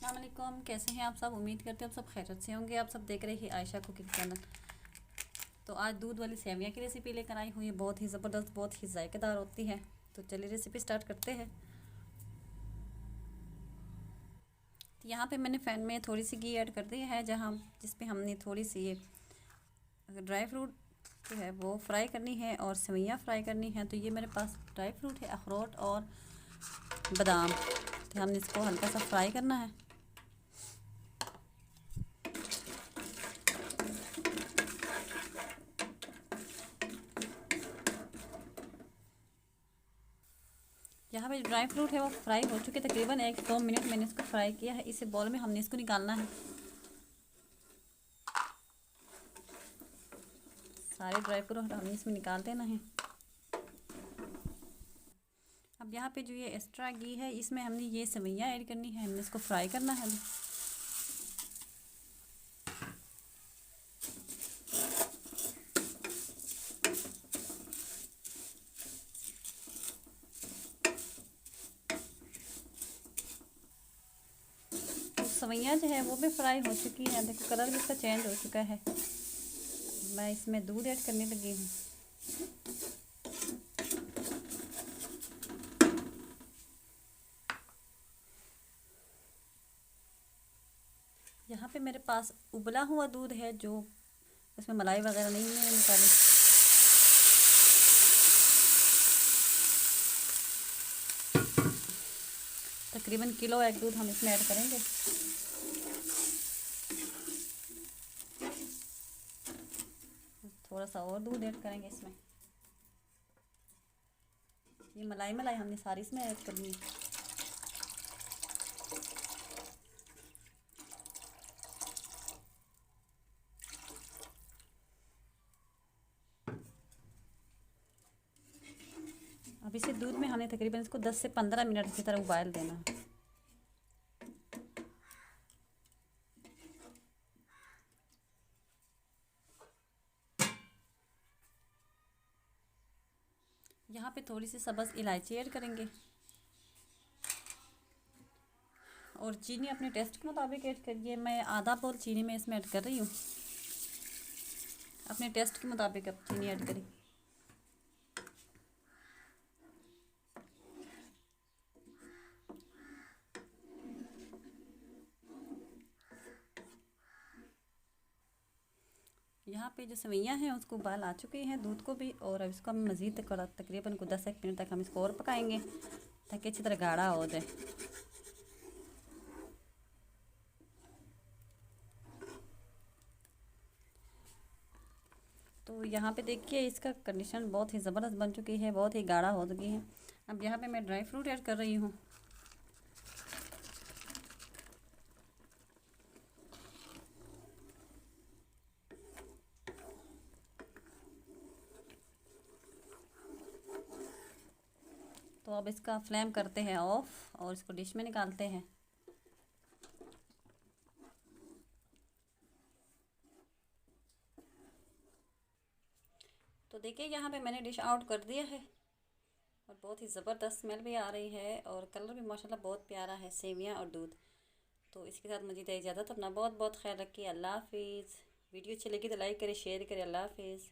अस्सलाम, कैसे हैं आप सब। उम्मीद करते हैं आप सब खैरियत से होंगे। आप सब देख रहे हैं आयशा कुकिंग चैनल। तो आज दूध वाली सेवियां की रेसिपी लेकर आई हूँ। ये बहुत ही ज़बरदस्त, बहुत ही जायकेदार होती है। तो चलिए रेसिपी स्टार्ट करते हैं। तो यहाँ पे मैंने पैन में थोड़ी सी घी ऐड कर दी है, जिस पे हमने थोड़ी सी ये ड्राई फ्रूट जो है वो फ्राई करनी है और सेवइयाँ फ्राई करनी है। तो ये मेरे पास ड्राई फ्रूट है, अखरोट और बादाम। तो हमने इसको हल्का सा फ्राई करना है। यहाँ पे ड्राई फ्रूट है वो फ्राई हो चुके, तकरीबन 1-2 मिनट मैंने इसको फ्राई किया है। इसे बॉल में हमने इसको निकालना है। सारे ड्राई फ्रूट हमने इसमें निकाल देना है। अब यहाँ पे जो ये एक्स्ट्रा घी है इसमें हमने ये सेवइयाँ ऐड करनी है। हमने इसको फ्राई करना है। सेवइयाँ जो है वो भी फ्राई हो चुकी है। देखो कलर भी इसका चेंज हो चुका है। मैं इसमें दूध ऐड करने लगी हूँ। यहाँ पे मेरे पास उबला हुआ दूध है, जो इसमें मलाई वगैरह नहीं है निकाली। तकरीबन किलो एक दूध हम इसमें ऐड करेंगे। थोड़ा सा और दूध ऐड करेंगे इसमें। ये मलाई मलाई हमने सारी इसमें ऐड करनी है। अब इसे दूध में हमें तकरीबन इसको 10 से 15 मिनट इसी तरह उबाल देना है। यहाँ पे थोड़ी सी सब्ज़ इलायची ऐड करेंगे और चीनी अपने टेस्ट के मुताबिक ऐड करिए। मैं आधा बोल चीनी में इसमें ऐड कर रही हूँ। अपने टेस्ट के मुताबिक अब चीनी ऐड करें। यहाँ पे जो सेवइयाँ हैं उसको उबाल आ चुके हैं, दूध को भी। और अब इसको हम मज़ीद तकरीबन को 10 मिनट तक हम इसको और पकाएंगे ताकि अच्छी तरह गाढ़ा हो जाए। तो यहाँ पे देखिए इसका कंडीशन बहुत ही ज़बरदस्त बन चुकी है, बहुत ही गाढ़ा हो चुकी है। अब यहाँ पे मैं ड्राई फ्रूट ऐड कर रही हूँ। तो अब इसका फ्लेम करते हैं ऑफ और इसको डिश में निकालते हैं। तो देखिए यहाँ पे मैंने डिश आउट कर दिया है और बहुत ही ज़बरदस्त स्मेल भी आ रही है और कलर भी माशाल्लाह बहुत प्यारा है, सेवियाँ और दूध। तो इसके साथ मुझे दे इजाज़त। अपना बहुत बहुत ख्याल रखिए। अल्लाह हाफिज़। वीडियो अच्छी लगी तो लाइक करें, शेयर करें। अल्लाह हाफिज़।